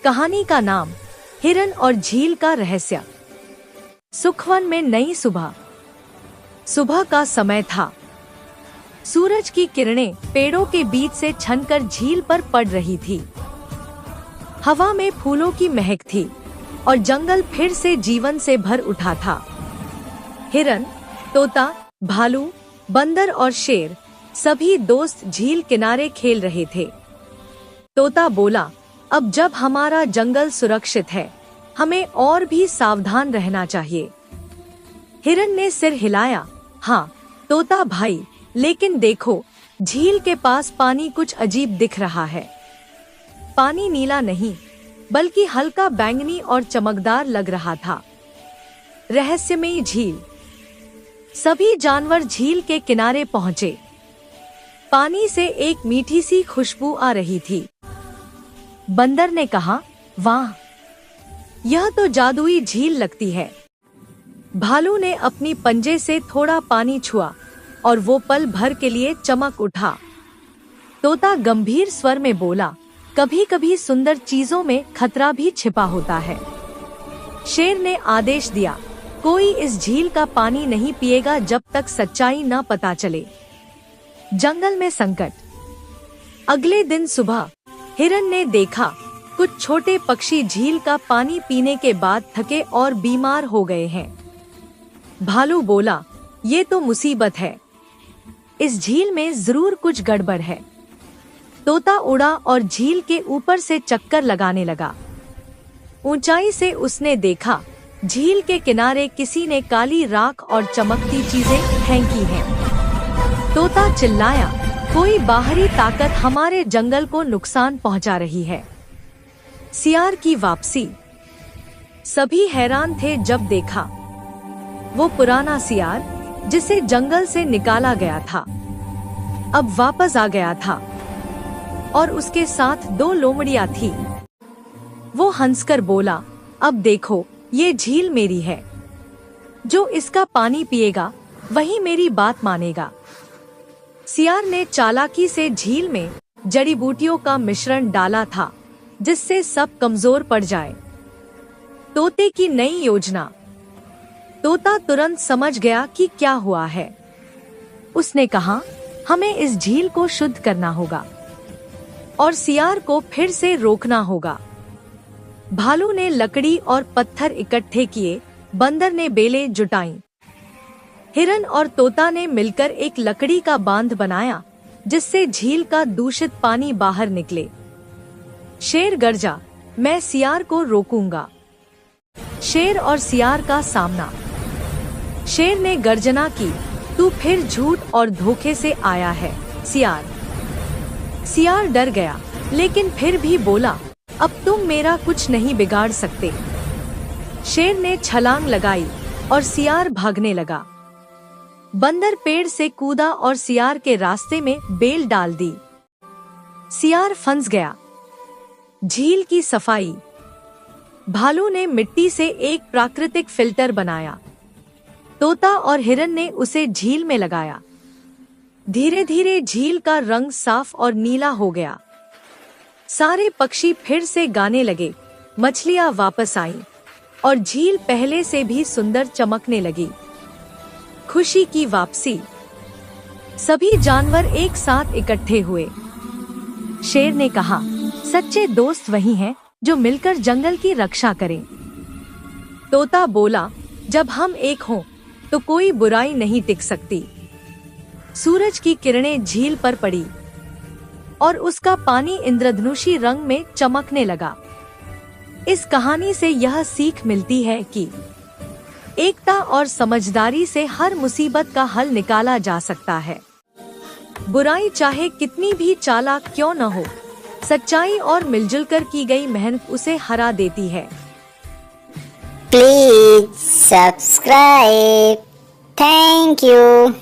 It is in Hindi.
कहानी का नाम हिरन और झील का रहस्य। सुखवन में नई सुबह। सुबह का समय था। सूरज की किरणें पेड़ों के बीच से छनकर झील पर पड़ रही थी। हवा में फूलों की महक थी और जंगल फिर से जीवन से भर उठा था। हिरन, तोता, भालू, बंदर और शेर सभी दोस्त झील किनारे खेल रहे थे। तोता बोला, अब जब हमारा जंगल सुरक्षित है, हमें और भी सावधान रहना चाहिए। हिरन ने सिर हिलाया, हाँ तोता भाई, लेकिन देखो, झील के पास पानी कुछ अजीब दिख रहा है। पानी नीला नहीं, बल्कि हल्का बैंगनी और चमकदार लग रहा था। रहस्यमयी झील। सभी जानवर झील के किनारे पहुंचे। पानी से एक मीठी सी खुशबू आ रही थी। बंदर ने कहा, वाह, यह तो जादुई झील लगती है। भालू ने अपनी पंजे से थोड़ा पानी छुआ और वो पल भर के लिए चमक उठा। तोता गंभीर स्वर में बोला, कभी कभी सुंदर चीजों में खतरा भी छिपा होता है। शेर ने आदेश दिया, कोई इस झील का पानी नहीं पिएगा जब तक सच्चाई न पता चले। जंगल में संकट। अगले दिन सुबह हिरन ने देखा कुछ छोटे पक्षी झील का पानी पीने के बाद थके और बीमार हो गए हैं। भालू बोला, ये तो मुसीबत है, इस झील में जरूर कुछ गड़बड़ है। तोता उड़ा और झील के ऊपर से चक्कर लगाने लगा। ऊंचाई से उसने देखा, झील के किनारे किसी ने काली राख और चमकती चीजें फेंकी हैं। तोता चिल्लाया, कोई बाहरी ताकत हमारे जंगल को नुकसान पहुंचा रही है। सियार की वापसी। सभी हैरान थे जब देखा वो पुराना सियार, जिसे जंगल से निकाला गया था, अब वापस आ गया था और उसके साथ 2 लोमड़ियां थी। वो हंसकर बोला, अब देखो, ये झील मेरी है। जो इसका पानी पिएगा वही मेरी बात मानेगा। सियार ने चालाकी से झील में जड़ी बूटियों का मिश्रण डाला था, जिससे सब कमजोर पड़ जाए। तोते की नई योजना। तोता तुरंत समझ गया कि क्या हुआ है। उसने कहा, हमें इस झील को शुद्ध करना होगा और सियार को फिर से रोकना होगा। भालू ने लकड़ी और पत्थर इकट्ठे किए, बंदर ने बेलें जुटाईं। हिरन और तोता ने मिलकर एक लकड़ी का बांध बनाया, जिससे झील का दूषित पानी बाहर निकले। शेर गरजा, मैं सियार को रोकूंगा। शेर और सियार का सामना। शेर ने गर्जना की, तू फिर झूठ और धोखे से आया है सियार। सियार डर गया, लेकिन फिर भी बोला, अब तुम मेरा कुछ नहीं बिगाड़ सकते। शेर ने छलांग लगाई और सियार भागने लगा। बंदर पेड़ से कूदा और सियार के रास्ते में बेल डाल दी। सियार फंस गया। झील की सफाई। भालू ने मिट्टी से एक प्राकृतिक फिल्टर बनाया। तोता और हिरन ने उसे झील में लगाया। धीरे धीरे झील का रंग साफ और नीला हो गया। सारे पक्षी फिर से गाने लगे, मछलियां वापस आईं और झील पहले से भी सुंदर चमकने लगी। खुशी की वापसी। सभी जानवर एक साथ इकट्ठे हुए। शेर ने कहा, सच्चे दोस्त वही हैं जो मिलकर जंगल की रक्षा करें। तोता बोला, जब हम एक हों तो कोई बुराई नहीं टिक सकती। सूरज की किरणें झील पर पड़ी और उसका पानी इंद्रधनुषी रंग में चमकने लगा। इस कहानी से यह सीख मिलती है कि एकता और समझदारी से हर मुसीबत का हल निकाला जा सकता है। बुराई चाहे कितनी भी चालाक क्यों न हो, सच्चाई और मिलजुल कर की गई मेहनत उसे हरा देती है। Please subscribe. Thank you.